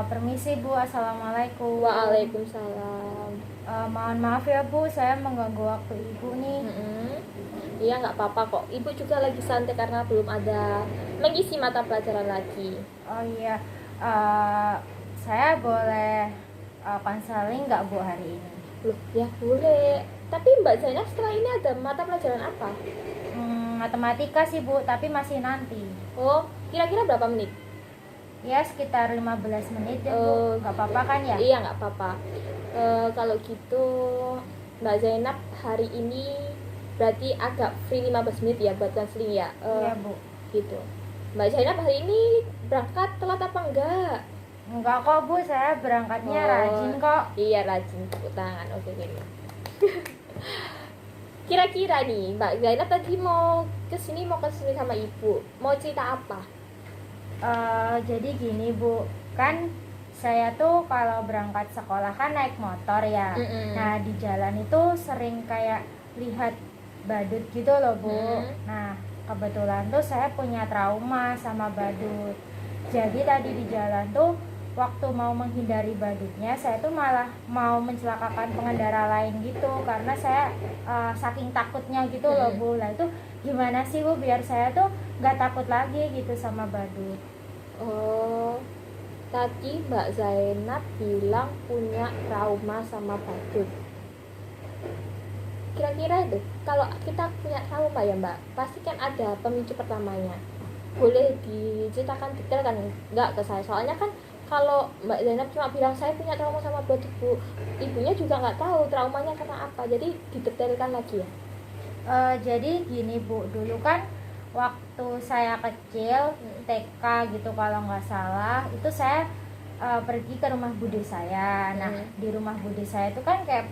Permisi Bu, Assalamualaikum. Waalaikumsalam. Mohon maaf ya Bu, saya mengganggu waktu Ibu nih. Iya, nggak apa-apa kok. Ibu juga lagi santai karena belum ada mengisi mata pelajaran lagi. Oh iya, eh, saya boleh konseling nggak Bu hari ini? Loh, ya boleh. Tapi Mbak Zainab setelah ini ada mata pelajaran apa? Matematika sih Bu, tapi masih nanti. Oh, kira-kira berapa menit? Ya sekitar 15 menit ya Bu, nggak apa-apa kan ya? Iya, nggak apa-apa. Kalau gitu Mbak Zainab hari ini berarti agak free 15 menit ya buat counseling ya? Iya Bu. Gitu. Mbak Zainab hari ini berangkat telat apa enggak? Enggak kok Bu, saya berangkatnya rajin kok. Iya, rajin, tepuk tangan. Oke, gini. Kira-kira nih Mbak Zainab tadi mau kesini sama ibu, mau cerita apa? Jadi gini Bu, kan saya tuh kalau berangkat sekolah kan naik motor ya. Nah di jalan itu sering kayak lihat badut gitu loh Bu. Nah kebetulan tuh saya punya trauma sama badut. Jadi tadi di jalan tuh waktu mau menghindari badutnya, saya tuh malah mau mencelakakan pengendara lain gitu karena saya saking takutnya gitu loh Bu. Lah itu gimana sih Bu biar saya tuh nggak takut lagi gitu sama badut? Oh, tadi Mbak Zainab bilang punya trauma sama badut. Kira-kira itu kalau kita punya trauma ya Mbak, pasti kan ada pemicu pertamanya. Boleh diceritakan detail kan? Nggak ke saya, soalnya kan kalau Mbak Zainab cuma bilang saya punya trauma sama badut Bu, ibunya juga nggak tahu traumanya karena apa, jadi didetailkan lagi ya. Jadi gini Bu, dulu kan waktu saya kecil TK gitu kalau nggak salah, itu saya pergi ke rumah bude saya. Nah di rumah bude saya itu kan kayak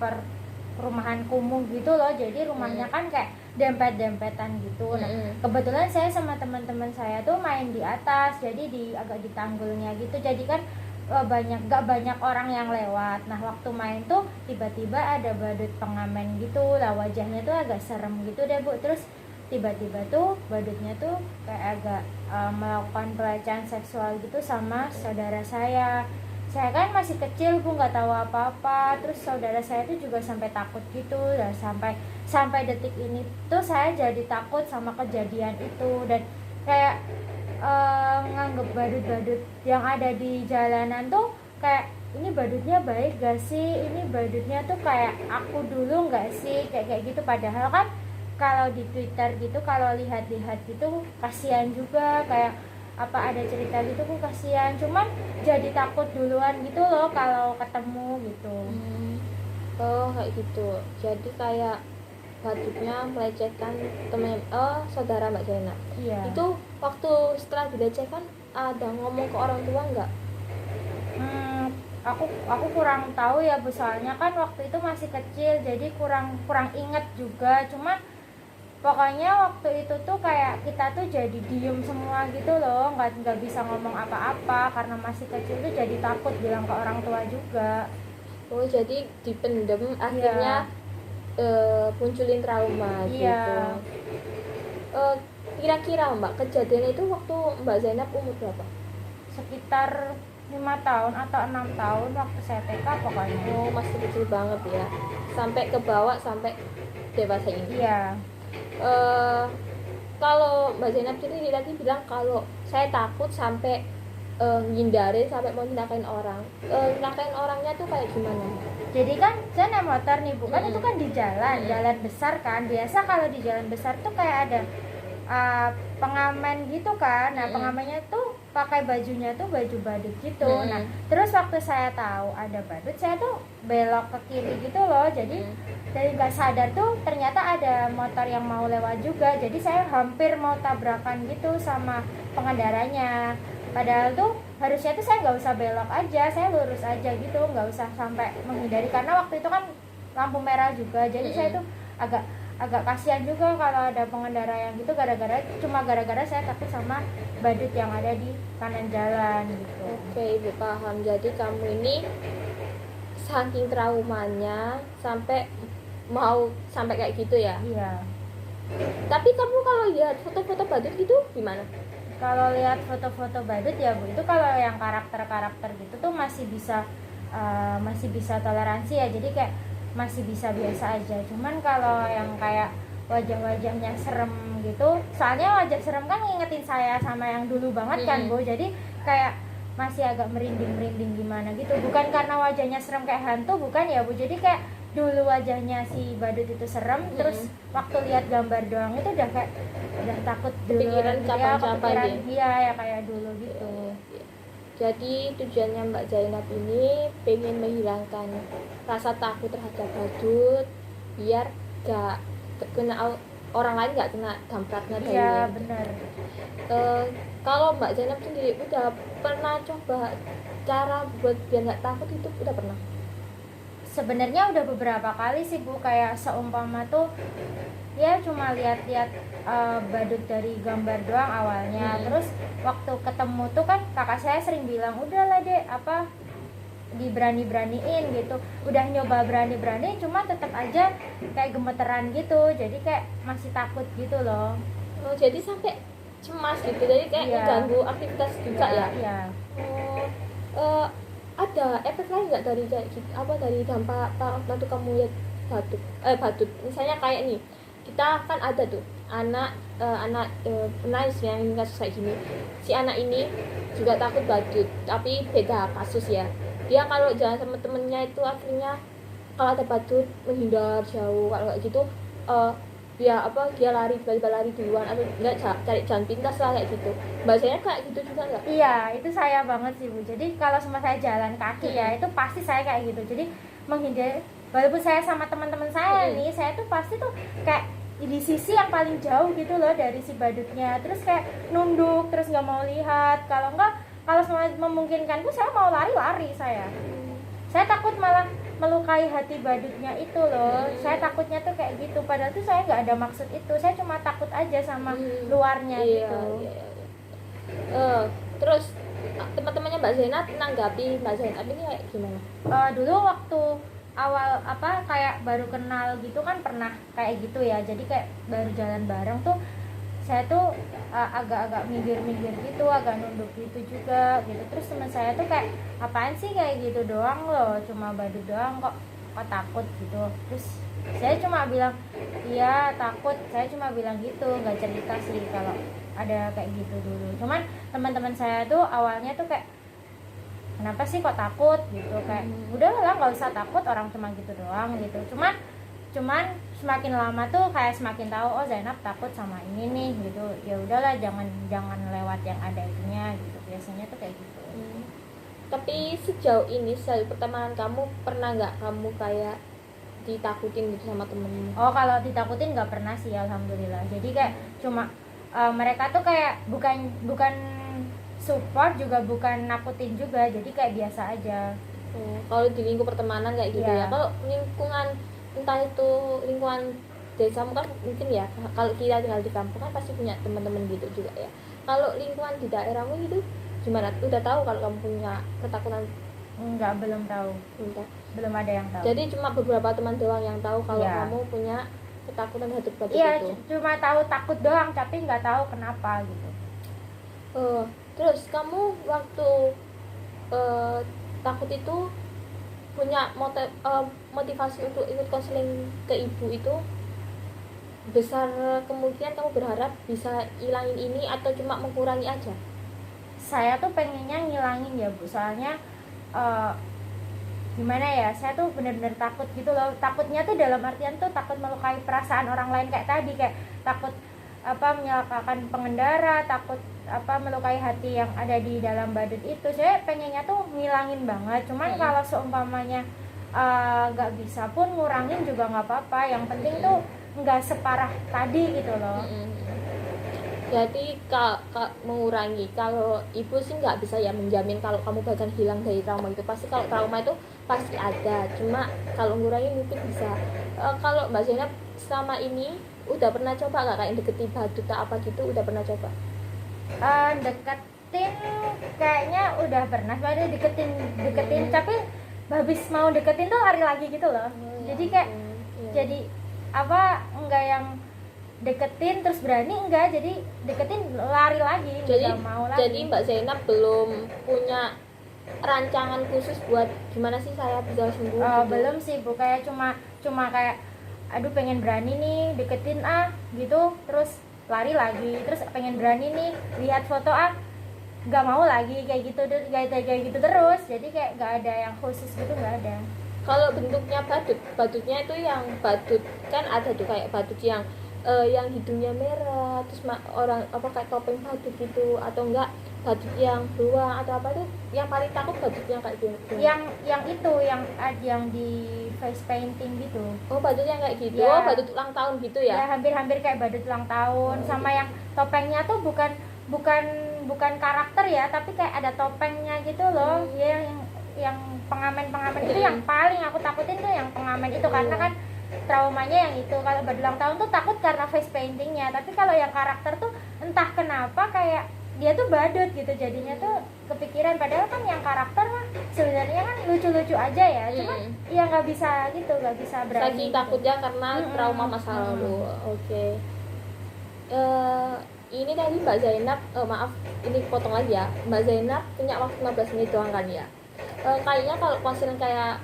perumahan kumuh gitu loh, jadi rumahnya kan kayak dempet-dempetan gitu. Nah kebetulan saya sama teman-teman saya tuh main di atas, jadi agak di tanggulnya gitu, jadi kan gak banyak orang yang lewat. Nah waktu main tuh tiba-tiba ada badut pengamen gitu lah, wajahnya tuh agak serem gitu deh Bu. Terus tiba-tiba tuh badutnya tuh kayak agak melakukan pelecehan seksual gitu sama saudara saya. Saya kan masih kecil Bu, nggak tahu apa-apa. Terus saudara saya tuh juga sampai takut gitu. Dan sampai detik ini tuh saya jadi takut sama kejadian itu. Dan kayak nganggep badut-badut yang ada di jalanan tuh kayak, ini badutnya baik gak sih, ini badutnya tuh kayak aku dulu gak sih, kayak gitu. Padahal kan kalau di Twitter gitu, kalau lihat-lihat gitu kasihan juga, kayak apa ada cerita gitu kok kasihan, cuman jadi takut duluan gitu loh kalau ketemu gitu. Oh kayak gitu, jadi kayak badutnya melecehkan saudara Mbak Zainab. Iya. Itu waktu setelah dilecehkan ada ngomong ke orang tua nggak? Aku kurang tahu ya Bu, soalnya kan waktu itu masih kecil, jadi kurang inget juga. Cuma pokoknya waktu itu tuh kayak kita tuh jadi diem semua gitu loh, nggak bisa ngomong apa-apa karena masih kecil tuh, jadi takut bilang ke orang tua juga. Oh jadi dipendem, akhirnya munculin trauma gitu. Kira-kira Mbak, kejadian itu waktu Mbak Zainab umur berapa? Sekitar 5 tahun atau 6 tahun waktu saya TK pokoknya. Oh masih kecil banget ya, sampai ke bawah sampai dewasa ini. Iya. Kalau Mbak Zainab sendiri tadi bilang kalau saya takut sampai ngindarin, sampai mau nyelakain orang. Nyelakain orangnya tuh kayak gimana? Jadi kan saya naik motor nih Bu, kan itu kan di jalan besar kan. Biasa kalau di jalan besar tuh kayak ada pengamen gitu kan. Nah pengamennya tuh pakai bajunya tuh baju badut gitu. Nah terus waktu saya tahu ada badut, saya tuh belok ke kiri gitu loh. Jadi dari nggak sadar tuh ternyata ada motor yang mau lewat juga. Jadi saya hampir mau tabrakan gitu sama pengendaranya. Padahal tuh harusnya tuh saya nggak usah belok aja, saya lurus aja gitu, nggak usah sampai menghindari, karena waktu itu kan lampu merah juga. Jadi saya tuh agak kasihan juga kalau ada pengendara yang gitu, gara-gara saya takut sama badut yang ada di kanan jalan gitu. Oke, Ibu paham. Jadi kamu ini saking traumanya sampai kayak gitu ya? Iya. Tapi kamu kalau lihat foto-foto badut gitu gimana? kalau lihat foto-foto badut ya Bu, itu kalau yang karakter gitu tuh masih bisa toleransi ya, jadi kayak masih bisa biasa aja. Cuman kalau yang kayak wajah-wajahnya serem gitu, soalnya wajah serem kan ngingetin saya sama yang dulu banget kan Bu, jadi kayak masih agak merinding gimana gitu. Bukan karena wajahnya serem kayak hantu, bukan ya Bu, jadi kayak dulu wajahnya si badut itu serem, terus waktu lihat gambar doang itu udah takut dulu, Kepikiran kepikiran gitu. dia ya kayak dulu gitu. Jadi tujuannya Mbak Zainab ini pengen menghilangkan rasa takut terhadap badut biar gak kena orang lain, gak kena dampaknya dari Iya benar. Kalau Mbak Zainab sendiri udah pernah coba cara buat biar gak takut itu, udah pernah? Sebenarnya udah beberapa kali sih Bu, kayak seumpama tuh ya cuma lihat-lihat badut dari gambar doang awalnya. Terus waktu ketemu tuh kan kakak saya sering bilang, udahlah Dek, apa diberani-beraniin gitu. Udah nyoba berani-berani, cuma tetap aja kayak gemeteran gitu, jadi kayak masih takut gitu loh. Jadi sampai cemas gitu, jadi kayak mengganggu aktivitas juga ya? Iya. Ada efek lain nggak dari dari dampak waktu kamu lihat badut? Misalnya kayak nih, kita kan ada tuh anak nice yang kasus kayak gini, si anak ini juga takut badut, tapi beda kasus ya. Dia kalau jalan sama temennya itu akhirnya kalau ada badut menghindar jauh, kalau kayak gitu dia lari, tiba-tiba lari duluan, atau enggak cari jalan pintas lah kayak gitu. Bahasanya kayak gitu juga enggak? Iya, itu saya banget sih Bu. Jadi kalau sama saya jalan kaki ya, itu pasti saya kayak gitu. Jadi menghindar, walaupun saya sama teman-teman saya nih, saya tuh pasti tuh kayak di sisi yang paling jauh gitu loh dari si badutnya. Terus kayak nunduk, terus nggak mau lihat. Kalau memungkinkan tuh saya mau lari saya. Saya takut malah melukai hati badutnya itu loh. Saya takutnya tuh kayak gitu, padahal tuh saya nggak ada maksud itu, saya cuma takut aja sama luarnya gitu. Terus teman-temannya Mbak Zainab menanggapi Mbak Zainab ini kayak gimana? Dulu waktu awal kayak baru kenal gitu kan pernah kayak gitu ya, jadi kayak baru jalan bareng tuh saya tuh agak-agak minggir gitu, agak nunduk gitu juga gitu. Terus teman saya tuh kayak, apaan sih kayak gitu doang loh, cuma badut doang kok takut gitu. Terus saya cuma bilang, iya takut, saya cuma bilang gitu, nggak cerita sih kalau ada kayak gitu dulu. Cuman teman-teman saya tuh awalnya tuh kayak, kenapa sih kok takut gitu, kayak udahlah nggak usah takut, orang cuma gitu doang gitu. Cuman semakin lama tuh kayak semakin tahu, oh Zainab takut sama ini nih gitu. Ya udahlah, jangan lewat yang ada itunya gitu. Biasanya tuh kayak gitu. Tapi sejauh ini pertemanan kamu pernah nggak kamu kayak ditakutin gitu sama temenmu? Oh, kalau ditakutin nggak pernah sih, alhamdulillah. Jadi kayak cuma mereka tuh kayak bukan support juga, bukan nakutin juga, jadi kayak biasa aja. Kalau di lingkup pertemanan kayak gitu ya. Kalau lingkungan, entah itu lingkungan desamu kan mungkin ya, kalau kita tinggal di kampung kan pasti punya teman-teman gitu juga ya. Kalau lingkungan di daerahmu gitu gimana? Udah tahu kalau kamu punya ketakutan? Enggak, belum tahu. Belum ada yang tahu. Jadi cuma beberapa teman doang yang tahu kalau kamu punya ketakutan terhadap badut itu? Iya, cuma tahu takut doang, tapi nggak tahu kenapa gitu. Terus kamu waktu takut itu punya motivasi untuk ikut konseling ke ibu itu besar, kemungkinan kamu berharap bisa hilangin ini atau cuma mengurangi aja? Saya tuh pengennya ngilangin ya Bu, soalnya gimana ya, saya tuh bener-bener takut gitu loh. Takutnya tuh dalam artian tuh takut melukai perasaan orang lain kayak tadi, kayak takut menyalahkan pengendara, takut melukai hati yang ada di dalam badut itu. Saya pengennya tuh ngilangin banget. Cuman kalau seumpamanya nggak bisa pun ngurangin juga nggak apa-apa, yang penting tuh nggak separah tadi gitu loh. Jadi mengurangi, kalau ibu sih nggak bisa ya menjamin kalau kamu bakal hilang dari trauma itu. Pasti kalau trauma itu pasti ada, cuma kalau ngurangi mungkin bisa. Kalau Mbak Zainab selama ini udah pernah coba nggak kayak deketin badut atau apa gitu, udah pernah coba? Deketin kayaknya udah pernah, soalnya deketin tapi habis mau deketin tuh lari lagi gitu loh. Jadi kayak jadi enggak yang deketin terus berani enggak, jadi deketin lari lagi, Jadi nggak mau lagi. jadi Mbak Zainab belum punya rancangan khusus buat gimana sih saya bisa sembuh gitu? Belum sih Bu, kayak cuma kayak aduh pengen berani nih deketin gitu, terus lari lagi, terus pengen berani nih lihat foto nggak mau lagi, kayak gitu terus, jadi kayak nggak ada yang khusus gitu, nggak ada. Kalau bentuknya badutnya itu yang badut kan ada tuh kayak badut yang hidungnya merah, terus orang apa kayak topeng badut gitu, atau enggak badut yang beruang atau apa tuh yang paling takut badut yang kayak gitu. Yang itu yang di face painting gitu. Oh, badut yang kayak gitu. Ya. Oh, badut ulang tahun gitu ya. Ya hampir kayak badut ulang tahun. Sama yang topengnya tuh bukan karakter ya, tapi kayak ada topengnya gitu loh. Ya yang pengamen itu yang paling aku takutin tuh yang pengamen itu, karena kan traumanya yang itu. Kalau badut ulang tahun tuh takut karena face paintingnya, tapi kalau yang karakter tuh entah kenapa kayak dia tuh badut gitu, jadinya tuh kepikiran, padahal kan yang karakter mah sebenarnya kan lucu-lucu aja ya, cuman ya nggak bisa gitu, nggak bisa berani Saking gitu. takutnya karena trauma masa lalu. Oke. Ini tadi Mbak Zainab, maaf ini potong lagi ya, Mbak Zainab punya waktu 15 menit doang kan ya. Kayaknya kalau konseling kayak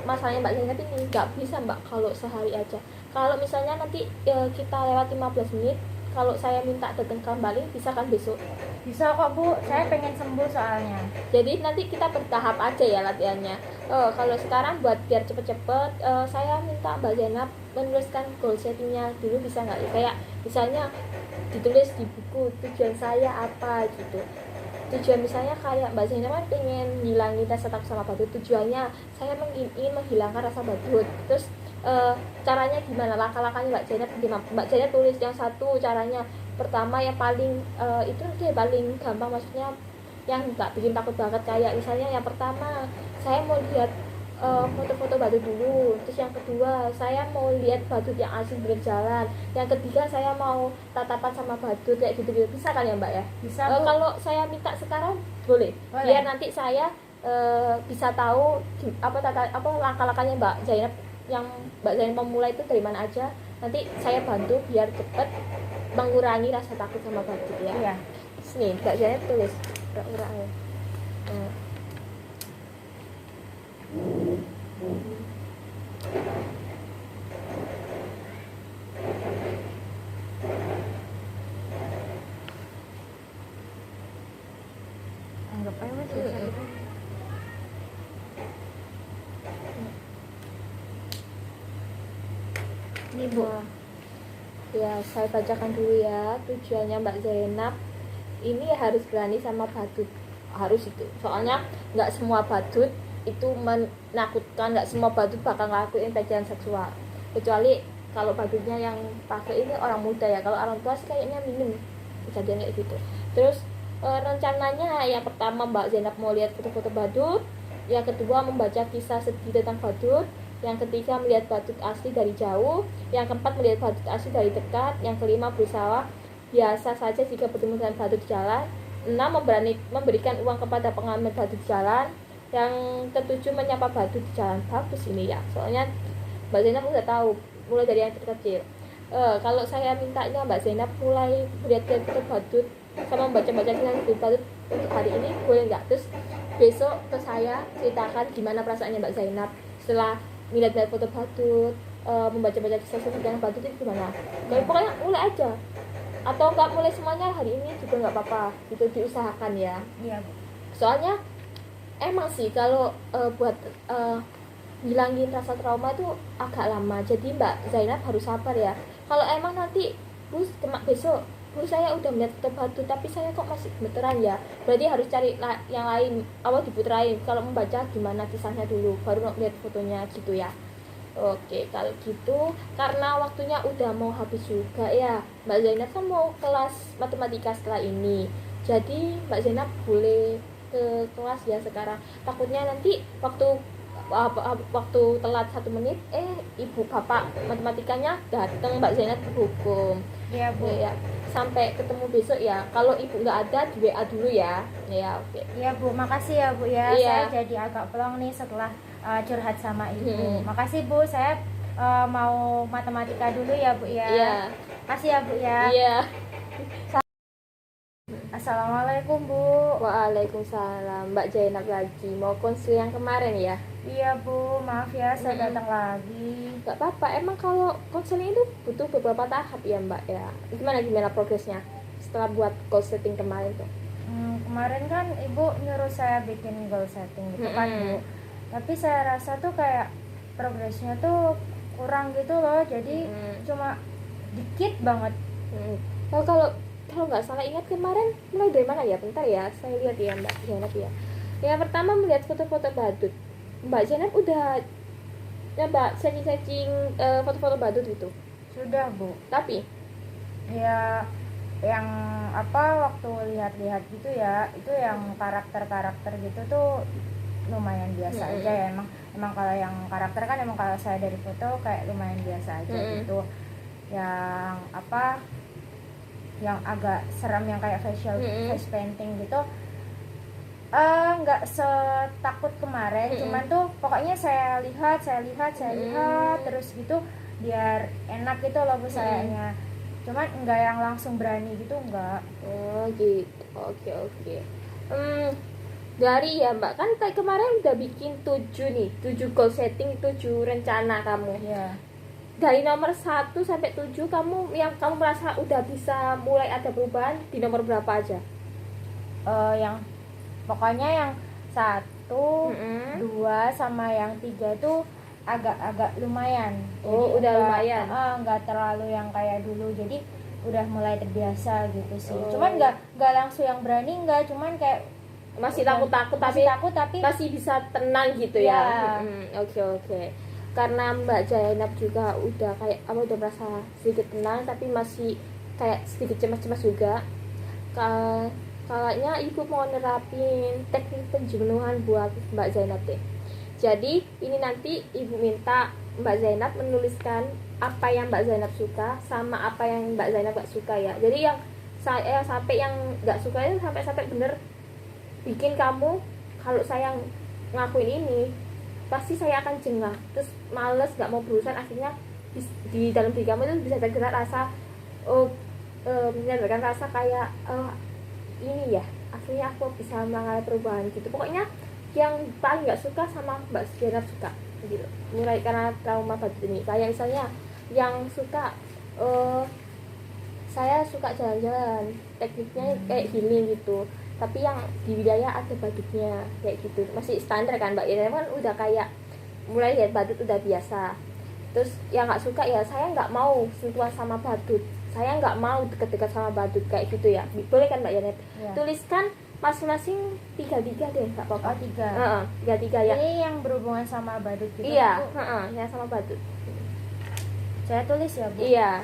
masalahnya Mbak Zainab ini nggak bisa Mbak kalau sehari aja. Kalau misalnya nanti kita lewat 15 menit, kalau saya minta datang kembali bisa kan besok? Bisa kok Bu, saya pengen sembuh soalnya. Jadi nanti kita bertahap aja ya latihannya. Kalau sekarang buat biar cepet-cepet, saya minta Mbak Zainab menuliskan goal settingnya dulu, bisa nggak? Kayak misalnya ditulis di buku tujuan saya apa gitu. Tujuan misalnya kayak Mbak Zainab kan pengen ngilangin rasa takut sama badut, tujuannya saya ingin menghilangkan rasa badut. Terus caranya gimana, langkah-langkahnya Mbak Zainab tulis yang satu caranya. Pertama yang paling itu deh paling gampang, maksudnya yang nggak bikin takut banget, kayak misalnya yang pertama saya mau lihat foto-foto badut dulu, terus yang kedua saya mau lihat badut yang asli berjalan, yang ketiga saya mau tatapan sama badut, kayak gitu. Bisa kan ya Mbak ya? Bisa Bu. Kalau saya minta sekarang boleh? Biar nanti saya bisa tahu apa langkah-langkahnya Mbak Zainab, yang Mbak Zainab memulai itu dari mana aja, nanti saya bantu biar cepat mengurangi rasa takut sama badut ya. Iya. Nih Mbak Zainab tulis pura-pura. Anggap aja Mas, bisa gitu. Ini Bu. Ya, saya bacakan dulu ya. Tujuannya Mbak Zainab ini harus berani sama badut, harus itu. Soalnya nggak semua badut itu menakutkan, nggak semua badut bakal ngelakuin pelecehan seksual. Kecuali kalau badutnya yang pakai ini orang muda ya. Kalau orang tua sih kayaknya minim kejadian kayak gitu. Terus rencananya yang pertama Mbak Zainab mau lihat foto-foto badut, yang kedua membaca kisah sedih tentang badut, yang ketiga melihat badut asli dari jauh, yang keempat melihat badut asli dari dekat, yang kelima berusaha biasa saja jika bertemu dengan badut di jalan, 6 memberikan uang kepada pengamen badut di jalan, yang ketujuh menyapa badut di jalan. Bagus ini ya, soalnya Mbak Zainab udah tahu mulai dari yang kecil. Kalau saya mintanya Mbak Zainab mulai melihat foto badut sama membaca-baca kisah badut untuk hari ini, boleh nggak? Terus besok ke saya ceritakan gimana perasaannya Mbak Zainab setelah melihat foto badut, membaca-baca kisah tentang badut itu gimana. Jadi pokoknya mulai aja, atau nggak mulai semuanya hari ini juga nggak apa-apa, itu diusahakan ya. Iya Bu. Soalnya emang sih kalau buat hilangin rasa trauma itu agak lama, jadi Mbak Zainab harus sabar ya. Kalau emang nanti besok saya udah melihat foto badut tapi saya kok masih gemeteran ya, berarti harus cari yang lain, awal diputerain. Kalau membaca gimana kisahnya dulu baru lihat fotonya gitu ya. Oke, kalau gitu karena waktunya udah mau habis juga ya, Mbak Zainab kan mau kelas matematika setelah ini, jadi Mbak Zainab boleh ke kelas ya sekarang. Takutnya nanti waktu telat 1 menit ibu bapak matematikanya datang, Mbak Zainab berhukum. Iya Bu. Ya, sampai ketemu besok ya. Kalau ibu nggak ada di WA dulu ya. Ya oke. Iya Bu, makasih ya Bu ya. Iya. Saya jadi agak plong nih setelah curhat sama Ibu. Makasih Bu, saya mau matematika dulu ya Bu ya. Iya. Kasih ya Bu ya. Iya. Assalamualaikum Bu. Waalaikumsalam. Mbak Zainab lagi mau konsul yang kemarin ya? Iya Bu, maaf ya saya Mm-mm. datang lagi. Gak apa-apa. Emang kalau konseling itu butuh beberapa tahap ya Mbak ya? Gimana progresnya setelah buat goal setting kemarin tuh? Kemarin kan Ibu nyuruh saya bikin goal setting gitu kan Bu. Mm-mm. Tapi saya rasa tuh kayak progresnya tuh kurang gitu loh. Jadi cuma dikit banget. Oh, kalau nggak salah ingat kemarin mulai dari mana ya? Bentar ya, saya lihat ya Mbak Zainab ya. Yang pertama melihat foto-foto badut. Mbak Zainab udah nyoba searching foto-foto badut gitu. Sudah Bu. Tapi Ya yang apa waktu lihat-lihat gitu ya, itu yang karakter-karakter gitu tuh lumayan biasa aja ya. Emang kalau yang karakter kan emang kalau saya dari foto kayak lumayan biasa aja gitu. Yang apa yang agak seram yang kayak face painting gitu nggak setakut kemarin. Cuman tuh pokoknya saya lihat terus gitu biar enak gitu loh Bu sayanya. Cuman enggak yang langsung berani gitu, enggak. oh gitu, oke. Dari ya Mbak kan kemarin udah bikin 7 goal setting, 7 rencana kamu. Iya. Dari nomor 1 sampai 7 kamu yang kamu merasa udah bisa mulai ada perubahan di nomor berapa aja? Yang pokoknya yang 1, 2 sama yang 3 tuh agak lumayan. Oh, Jadi udah lumayan. Enggak terlalu yang kayak dulu. Jadi udah mulai terbiasa gitu sih. Oh. Cuman enggak langsung yang berani, enggak, cuman kayak Masih udah- takut-takut masih takut tapi masih bisa tenang gitu Iya. ya. Oke. Karena Mbak Zainab juga udah kayak udah merasa sedikit tenang tapi masih kayak sedikit cemas-cemas juga. Kayaknya ibu mau nerapin teknik penjenuhan buat Mbak Zainab deh. Jadi ini nanti ibu minta Mbak Zainab menuliskan apa yang Mbak Zainab suka sama apa yang Mbak Zainab gak suka ya. Jadi yang saya sampai yang gak suka itu sampai bener bikin kamu, kalau saya ngakuin ini pasti saya akan jengah, terus males gak mau berurusan. Akhirnya di dalam diri kamu itu bisa tergerak rasa menyadarkan rasa kayak ini ya, akhirnya aku bisa mengalami perubahan gitu. Pokoknya yang paling gak suka sama Mbak Zainab suka gitu, mulai karena trauma badut ini. Kayak misalnya yang suka saya suka jalan-jalan, tekniknya kayak healing gitu, tapi yang di wilayah ada badutnya kayak gitu. Masih standar kan Mbak Zainab kan udah kayak mulai lihat badut udah biasa. Terus yang nggak suka ya saya nggak mau sentuhan sama badut, saya nggak mau deket-deket sama badut kayak gitu ya. Boleh kan Mbak Janet? Ya. Tuliskan masing-masing 3 deh, nggak apa-apa. 3. 3 ya. Ini yang berhubungan sama badut gitu. Iya, Bu. yang sama badut. Saya tulis ya Bu. Iya.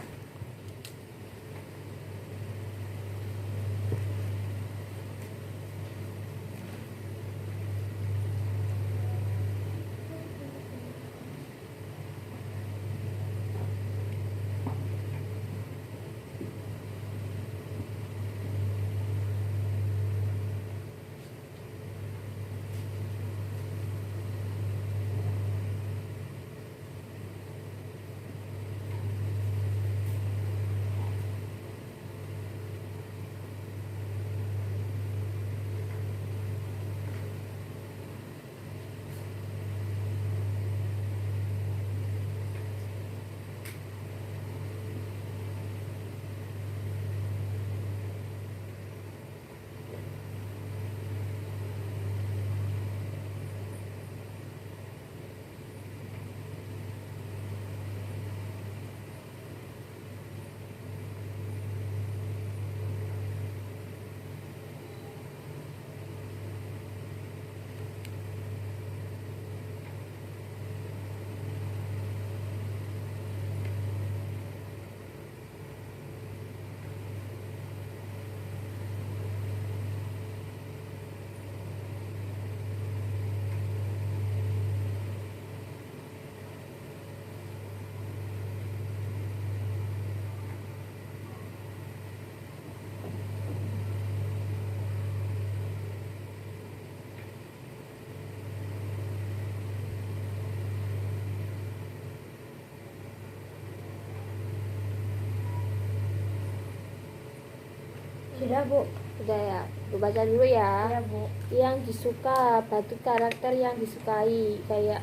Sudah Bu. Udah ya, Bu baca dulu ya. Ya Bu. Yang disuka, Badut karakter yang disukai kayak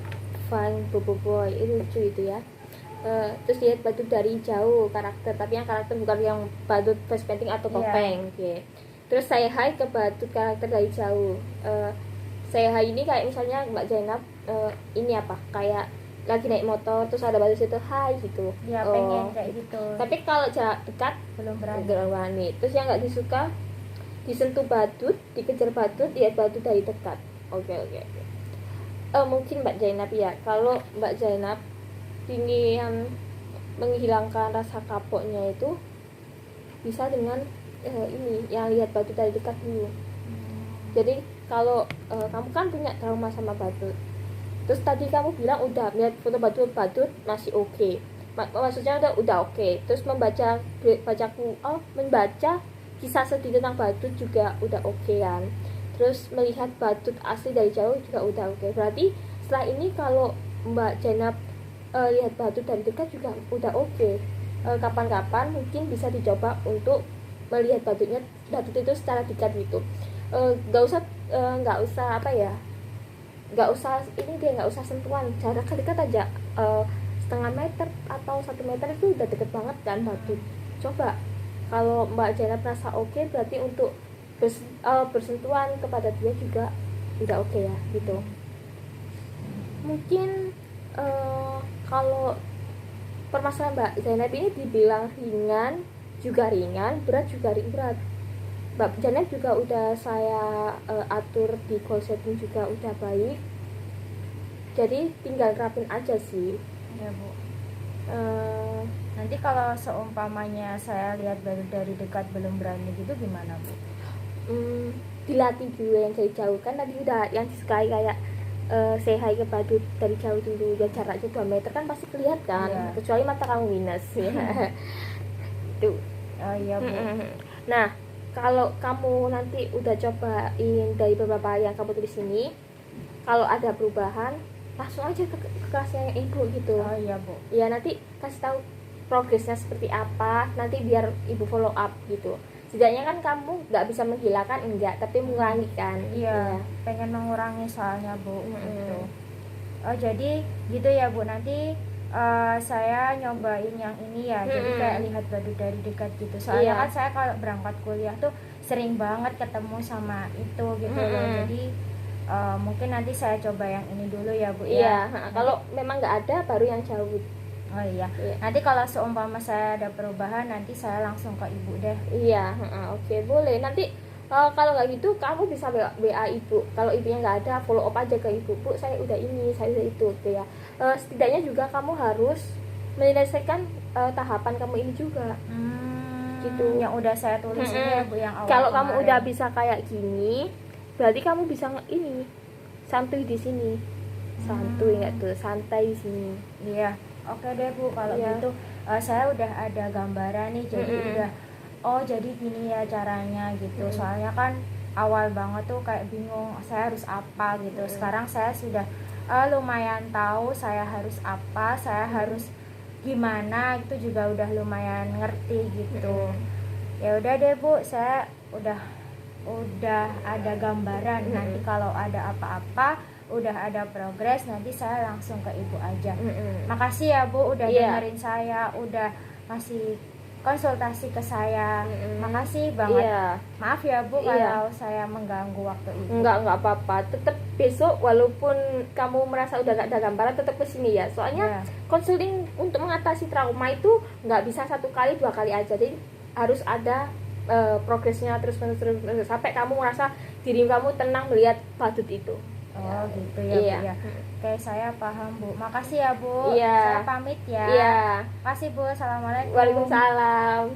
Van Boboiboy, itu lucu itu ya. Terus lihat Badut dari jauh karakter, tapi yang karakter bukan yang Badut face painting atau topeng. Oke. Terus saya hai ke Badut karakter dari jauh. Saya hai ini kayak misalnya Mbak Zainab ini apa, kayak lagi naik motor terus ada Badut situ hai gitu. Ya pengen kayak gitu. Tapi kalau jarak dekat Belum berani. berani. Terus yang nggak disuka, disentuh Badut, dikejar Badut, lihat Badut dari dekat. Oke. Mungkin Mbak Zainab ya, kalau Mbak Zainab ingin menghilangkan rasa kapoknya itu bisa dengan ini yang lihat Badut dari dekat dulu. Jadi kalau kamu kan punya trauma sama Badut, terus tadi kamu bilang udah lihat foto Badut masih oke. Maksudnya udah oke. Terus membaca kisah sedih tentang Badut juga udah oke kan. Terus melihat Badut asli dari jauh juga udah oke. Berarti setelah ini kalau Mbak Zainab lihat Badut dari dekat juga udah oke. Kapan-kapan mungkin bisa dicoba untuk melihat Badut itu secara dekat gitu. Nggak usah sentuhan, jarak dekat aja, setengah meter atau 1 meter itu udah deket banget kan Badut. Coba kalau Mbak Zainab merasa oke, berarti untuk bersentuhan kepada dia juga udah oke ya gitu. Mungkin kalau permasalahan Mbak Zainab ini dibilang ringan, berat juga berat. Mbak Zainab juga udah saya atur di goal setting juga udah baik, jadi tinggal rapin aja sih Ya Bu. Nanti kalau seumpamanya saya lihat Badut dari dekat belum berani gitu gimana Bu? Dilatih dulu yang dari jauh, kan tadi udah yang disukai kayak say hi ke Badut dari jauh dulu, ya jaraknya 2 meter kan pasti kelihatan, kecuali mata kamu minus ya. Tuh. Oh iya Bu. Nah, kalau kamu nanti udah cobain dari beberapa yang kamu tulis ini, kalau ada perubahan langsung aja ke kelasnya ibu gitu. Oh iya Bu. Ya nanti kasih tahu progresnya seperti apa, nanti biar ibu follow up gitu. Setidaknya kan kamu nggak bisa menghilangkan enggak, tapi mengurangi kan. Iya. Pengen mengurangi soalnya Bu. Gitu. Oh jadi gitu ya Bu, nanti saya nyobain yang ini ya, jadi kayak lihat Badut dari dekat gitu. Soalnya kan saya kalau berangkat kuliah tuh sering banget ketemu sama itu gitu loh. Jadi mungkin nanti saya coba yang ini dulu ya Bu ya. Kalau memang nggak ada baru yang jauh. Oh iya. Nanti kalau seumpama saya ada perubahan nanti saya langsung ke ibu deh. Iya, oke, boleh. Nanti kalau nggak gitu kamu bisa WA ibu. Kalau ibunya nggak ada, follow up aja ke ibu. Bu, saya udah ini, saya udah itu, gitu ya. Setidaknya juga kamu harus menyelesaikan tahapan kamu ini juga. Gitu. Yang udah saya tulis ini ya Bu, yang awal. Kalau kamu udah bisa kayak gini, berarti kamu bisa ini santuy di sini. Santuy nggak tuh? Santai di sini. Iya. Oke deh Bu, kalau gitu saya udah ada gambaran nih, jadi udah jadi gini ya caranya gitu. Soalnya kan awal banget tuh kayak bingung saya harus apa gitu. Sekarang saya sudah lumayan tahu saya harus apa, saya harus gimana, itu juga udah lumayan ngerti gitu. Ya udah deh Bu, saya udah ada gambaran. Nanti kalau ada apa-apa, udah ada progres, nanti saya langsung ke ibu aja. Makasih ya Bu udah dengerin saya, udah ngasih konsultasi ke saya. Makasih banget. Maaf ya Bu kalau saya mengganggu waktu itu. Enggak apa-apa. Tetap besok walaupun kamu merasa udah gak ada gambaran, tetap kesini ya. Soalnya konseling untuk mengatasi trauma itu nggak bisa 1 kali 2 kali aja. Jadi harus ada progresnya terus sampai kamu merasa diri kamu tenang melihat Badut itu. Oh gitu ya Bu ya. Oke, saya paham Bu. Makasih ya Bu. Saya pamit ya. Makasih Bu. Assalamualaikum. Waalaikumsalam.